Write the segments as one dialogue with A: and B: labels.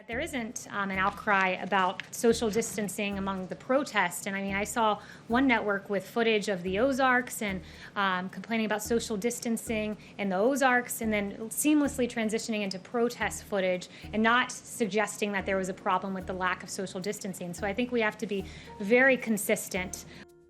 A: There isn't an outcry about social distancing among the protests. And I mean, I saw one network with footage of the Ozarks and complaining about social distancing in the Ozarks, and then seamlessly transitioning into protest footage and not suggesting that there was a problem with the lack of social distancing. So I think we have to be very consistent.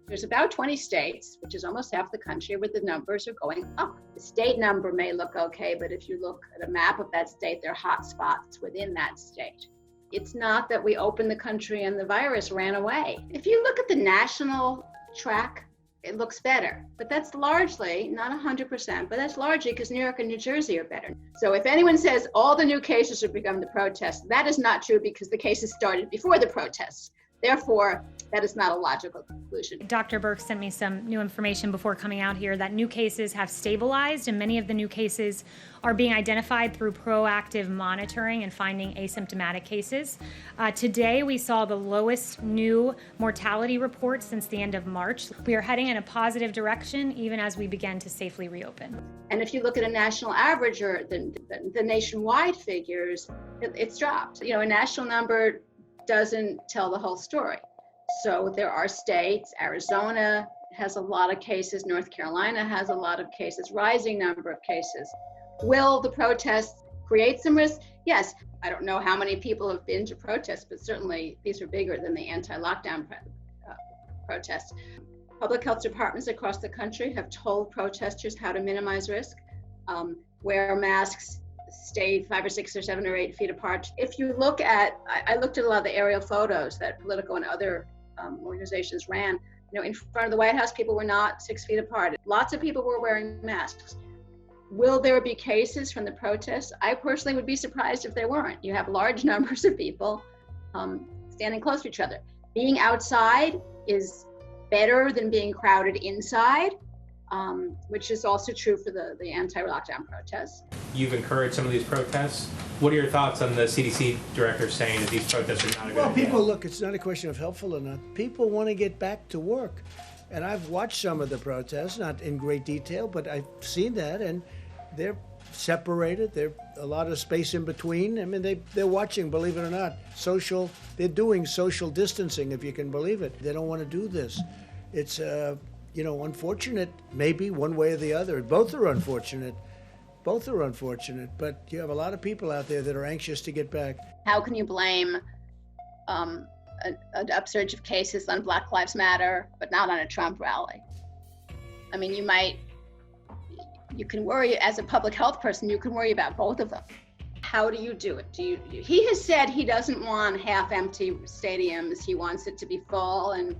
B: There's about 20 states, which is almost half the country, where the numbers are going up. The state number may look okay, but if you look at a map of that state, there are hot spots within that state. It's not that we opened the country and the virus ran away. If you look at the national track, it looks better. But that's largely, not 100%, but that's largely because New York and New Jersey are better. So if anyone says all the new cases have become the protests, that is not true because the cases started before the protests. Therefore, that is not a logical conclusion.
A: Dr. Birx sent me some new information before coming out here that new cases have stabilized, and many of the new cases are being identified through proactive monitoring and finding asymptomatic cases. Today, we saw the lowest new mortality report since the end of March. We are heading in a positive direction, even as we begin to safely reopen.
B: And if you look at a national average or the nationwide figures, it's dropped. You know, a national number doesn't tell the whole story. So there are states, Arizona has a lot of cases, North Carolina has a lot of cases, rising number of cases. Will the protests create some risk? Yes. I don't know how many people have been to protests, but certainly these are bigger than the anti-lockdown protests. Public health departments across the country have told protesters how to minimize risk, wear masks, stayed 5 or 6 or 7 or 8 feet apart. If you look at, I looked at a lot of the aerial photos that Politico and other organizations ran. You know, in front of the White House, people were not 6 feet apart. Lots of people were wearing masks. Will there be cases from the protests? I personally would be surprised if there weren't. You have large numbers of people standing close to each other. Being outside is better than being crowded inside. Which is also true for the anti-lockdown protests.
C: You've encouraged some of these protests. What are your thoughts on the CDC director saying that these protests are not a good idea?
D: Well, people, look, it's not a question of helpful or not. People want to get back to work. And I've watched some of the protests, not in great detail, but I've seen that, and they're separated. There's a lot of space in between. I mean, they're watching, believe it or not, they're doing social distancing, if you can believe it. They don't want to do this. It's, unfortunate, maybe one way or the other. Both are unfortunate. But you have a lot of people out there that are anxious to get back.
B: How can you blame an upsurge of cases on Black Lives Matter, but not on a Trump rally? I mean, you can worry, as a public health person, you can worry about both of them. How do you do it? He has said he doesn't want half-empty stadiums. He wants it to be full and,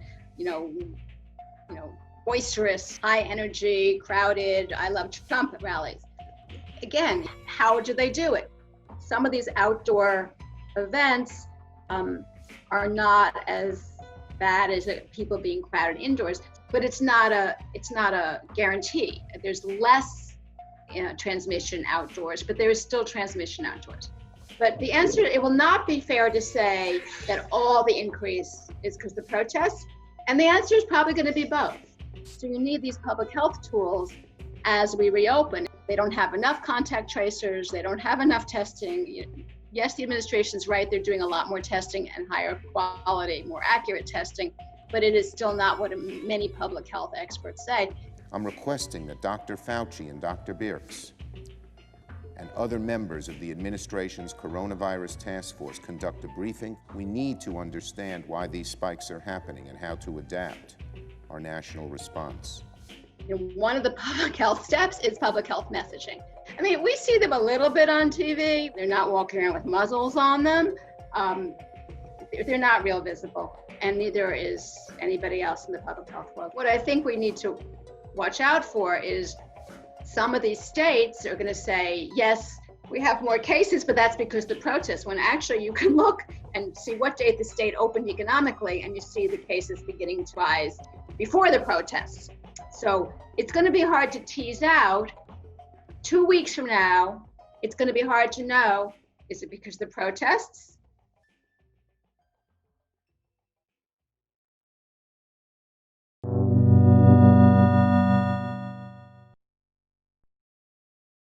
B: boisterous, high energy, crowded, I love Trump rallies. Again, how do they do it? Some of these outdoor events are not as bad as people being crowded indoors, but it's not a guarantee. There's less transmission outdoors, but there is still transmission outdoors. But the answer, it will not be fair to say that all the increase is because of the protests, and the answer is probably going to be both. So you need these public health tools as we reopen. They don't have enough contact tracers. They don't have enough testing. Yes, the administration's right. They're doing a lot more testing and higher quality, more accurate testing, but it is still not what many public health experts say.
E: I'm requesting that Dr. Fauci and Dr. Birx and other members of the administration's coronavirus task force conduct a briefing. We need to understand why these spikes are happening and how to adapt our national response.
B: One of the public health steps is public health messaging. I mean, we see them a little bit on TV. They're not walking around with muzzles on them. They're not real visible, and neither is anybody else in the public health world. What I think we need to watch out for is some of these states are going to say, yes, we have more cases, but that's because of the protests, when actually you can look and see what date the state opened economically, and you see the cases beginning to rise before the protests. So it's going to be hard to tease out. 2 weeks from now, it's going to be hard to know, is it because of the protests?